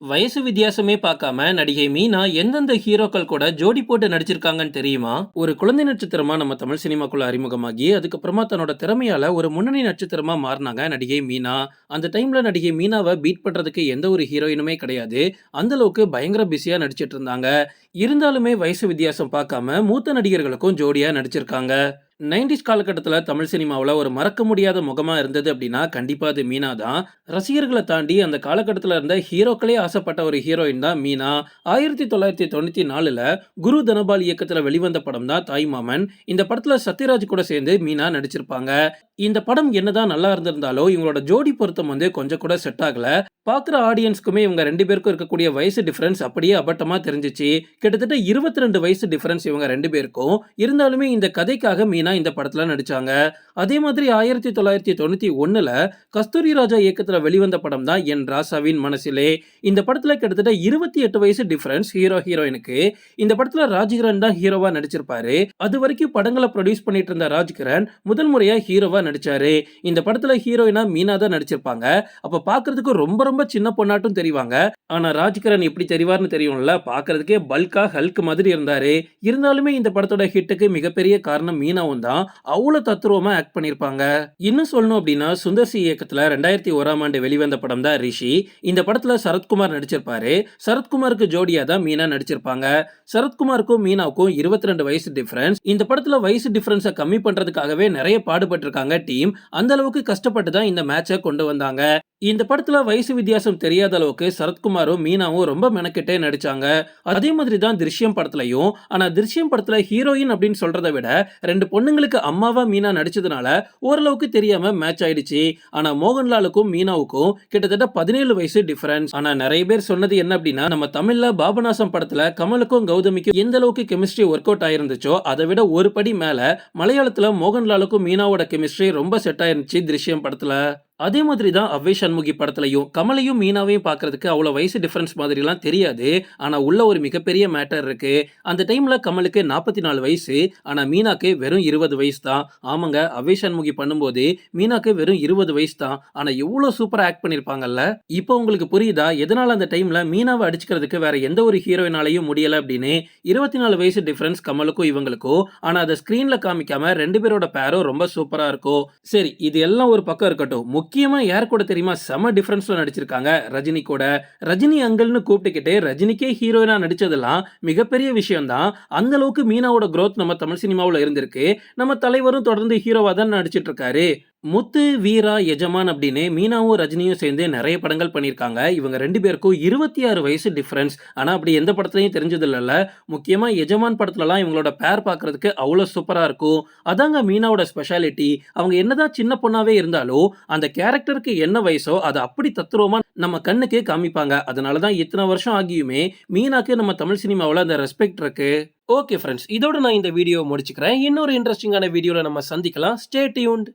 வயசு வித்தியாசமே பார்க்காம நடிகை மீனா எந்தெந்த ஹீரோக்கள் கூட ஜோடி போட்டு நடிச்சிருக்காங்கன்னு தெரியுமா? ஒரு குழந்தை நட்சத்திரமா நம்ம தமிழ் சினிமாக்குள்ள அறிமுகமாகி அதுக்கப்புறமா தன்னோட திறமையால ஒரு முன்னணி நட்சத்திரமா மாறினாங்க நடிகை மீனா. அந்த டைம்ல நடிகை மீனாவை பீட் பண்றதுக்கு எந்த ஒரு ஹீரோயினுமே கிடையாது. அந்த அளவுக்கு பயங்கர பிஸியா நடிச்சிட்டு இருந்தாங்க. இருந்தாலுமே வயசு வித்தியாசம் பார்க்காம மூத்த நடிகர்களுக்கும் ஜோடியா நடிச்சிருக்காங்க. 90s காலகட்டத்துல தமிழ் சினிமாவுல ஒரு மறக்க முடியாத முகமா இருந்தது அப்படின்னா கண்டிப்பா அது மீனா தான். ரசிகர்கள தாண்டி அந்த காலகட்டத்துல இருந்த ஹீரோக்களே ஆசைப்பட்ட ஒரு ஹீரோயின் தான் மீனா. 1994ல குரு தனபால் இயக்கத்துல வெளிவந்த படம் தான் தாய்மாமன். இந்த படத்துல சத்யராஜ் கூட சேர்ந்து மீனா நடிச்சிருப்பாங்க. இந்த படம் என்னதான் நல்லா இருந்திருந்தாலும் இவங்களோட ஜோடி பொருத்தம் வந்து கொஞ்சம் கூட செட் ஆகல. பாக்குற ஆடியன்ஸ்க்குமே இவங்க 2 பேருக்கும் இருக்கக்கூடிய வயசு டிஃபரன்ஸ் அப்படியே அபட்டமா தெரிஞ்சுச்சு. கிட்டத்தட்ட 22 வயசு டிஃபரன்ஸ் இவங்க 2 பேருக்கும். இருந்தாலுமே இந்த கதைக்காக மீனா இந்த படத்துல நடிச்சாங்க. அதே மாதிரி 1991ல கஸ்தூரி ராஜா இயக்கத்துல வெளிவந்த படம் தான் என் ராசாவின் மனசிலே. இந்த படத்துல கிட்டத்தட்ட 28 வயசு டிஃபரன்ஸ் ஹீரோ ஹீரோயினுக்கு. இந்த படத்துல ராஜ்கிரண் தான் ஹீரோவா நடிச்சிருப்பாரு. அது வரைக்கும் படங்களை ப்ரொடியூஸ் பண்ணிட்டு இருந்த ராஜ்கிரண் முதல் முறையா ஹீரோவா நடிச்சாரு. இந்த படத்துல ஹீரோயினா மீனா தான் நடிச்சிருப்பாங்க. அப்ப பாக்குறதுக்கு ரொம்ப ரொம்ப சின்ன பொண்ணாட்டும் தெரிவாங்க. ஆனா ராஜ்கிரண் எப்படி தெரிவார்னு தெரியும்ல, பாக்குறதுக்கே பல்கா ஹல்க் மாதிரி இருந்தாரு. இருந்தாலுமே இந்த படத்தோட ஹிட்டுக்கு மிகப்பெரிய காரணம் மீனாவும் தான். அவ்வளவு தத்ரூபமா ஆக்ட் பண்ணிருப்பாங்க. இன்னும் சொல்லணும் அப்படின்னா சுந்தர் சி இயக்கத்துல 2001ஆம் ஆண்டு வெளிவந்த படம் தான் ரிஷி. இந்த படத்துல சரத்குமார் நடிச்சிருப்பாரு. சரத்குமாருக்கு ஜோடியா தான் மீனா நடிச்சிருப்பாங்க. சரத்குமாருக்கும் மீனாவுக்கும் 22 வயசு டிஃபரன்ஸ். இந்த படத்துல வயசு டிஃபரன்ஸை கம்மி பண்றதுக்காகவே நிறைய பாடுபட்டு இருக்காங்க டீம். அந்த அளவுக்கு கஷ்டப்பட்டு தான் இந்த மேட்சை கொண்டு வந்தாங்க. இந்த படத்துல வயசு வித்தியாசம் தெரியாத அளவுக்கு சரத்குமாரும் மீனாவும் ரொம்ப மெனக்கிட்டே நடிச்சாங்க. அதே மாதிரி தான் திருஷ்யம் படத்துலயும். ஆனா திருஷ்யம் படத்துல ஹீரோயின் அப்படின்னு சொல்றதை விட 2 பொண்ணுங்களுக்கு அம்மாவா மீனா நடிச்சதுனால ஓரளவுக்கு தெரியாம மேட்ச் ஆயிடுச்சு. ஆனா மோகன்லாலுக்கும் மீனாவுக்கும் கிட்டத்தட்ட 17 வயசு டிஃபரன்ஸ். ஆனா நிறைய பேர் சொன்னது என்ன அப்படின்னா, நம்ம தமிழ்ல பாபநாசம் படத்துல கமலுக்கும் கௌதமிக்கும் எந்த அளவுக்கு கெமிஸ்ட்ரி ஒர்க் அவுட் ஆயிருந்துச்சோ அதை விட ஒரு படி மேல மலையாளத்துல மோகன்லாலுக்கும் மீனாவோட கெமிஸ்ட்ரி ரொம்ப செட் ஆயிருந்துச்சு திருஷ்யம் படத்துல. அதே மாதிரி தான் அவ்வை சண்முகி படத்துலயும் கமலையும் மீனாவையும் பார்க்கறதுக்கு அவ்வளோ வயசு டிஃபரன்ஸ் மாதிரிலாம் தெரியாது. ஆனா உள்ள ஒரு மிகப்பெரிய மேட்டர் இருக்கு. அந்த டைம்ல கமலுக்கு 44 வயசு. ஆனா மீனாக்கு வெறும் 20 வயசு தான். ஆமாங்க, அவ்வை சண்முகி பண்ணும்போது மீனாக்கு வெறும் 20 வயசு தான். ஆனா எவ்வளோ சூப்பரா ஆக்ட் பண்ணிருப்பாங்கல்ல. இப்போ உங்களுக்கு புரியுதா எதனால அந்த டைம்ல மீனாவை அடிச்சுக்கிறதுக்கு வேற எந்த ஒரு ஹீரோயினாலையும் முடியல அப்படின்னு? 24 வயசு டிஃபரன்ஸ் கமலுக்கும் இவங்களுக்கும். ஆனா அதை ஸ்கிரீன்ல காமிக்காம 2 பேரோட பேரும் ரொம்ப சூப்பரா இருக்கும். சரி, இது எல்லாம் ஒரு பக்கம் இருக்கட்டும். முக்கியமா யார் கூட தெரியுமா செம டிஃபரன்ஸ்ல நடிச்சிருக்காங்க? ரஜினி கூட. ரஜினி அங்கிள்னு கூப்பிட்டுக்கிட்டு ரஜினிக்கே ஹீரோயினா நடிச்சதெல்லாம் மிகப்பெரிய விஷயம் தான். அந்த அளவுக்கு மீனாவோட growth நம்ம தமிழ் சினிமாவுல இருந்திருக்கு. நம்ம தலைவரும் தொடர்ந்து ஹீரோவா தான் நடிச்சிட்டு இருக்காரு. முத்து, வீரா, எஜமான் அப்படின்னு மீனாவும் ரஜினியும் சேர்ந்து நிறைய படங்கள் பண்ணியிருக்காங்க. இவங்க 2 பேருக்கும் 26 வயசு டிஃபரன்ஸ். ஆனா அப்படி எந்த படத்துலயும் தெரிஞ்சது இல்லைல்ல. முக்கியமா எஜமான் படத்துலலாம் இவங்களோட பேர் பார்க்கறதுக்கு அவ்வளோ சூப்பரா இருக்கும். அதாங்க மீனாவோட ஸ்பெஷாலிட்டி. அவங்க என்னதான் சின்ன பொண்ணாவே இருந்தாலும் அந்த கேரக்டருக்கு என்ன வயசோ அதை அப்படி தத்ரூபமா நம்ம கண்ணுக்கு காமிப்பாங்க. அதனால தான் இத்தனை வருஷம் ஆகியுமே மீனாக்கு நம்ம தமிழ் சினிமாவில் அந்த ரெஸ்பெக்ட் இருக்கு. ஓகே ஃப்ரெண்ட்ஸ், இதோட நான் இந்த வீடியோ முடிச்சுக்கிறேன். இன்னொரு இன்ட்ரெஸ்டிங்கான வீடியோல நம்ம சந்திக்கலாம். Stay tuned.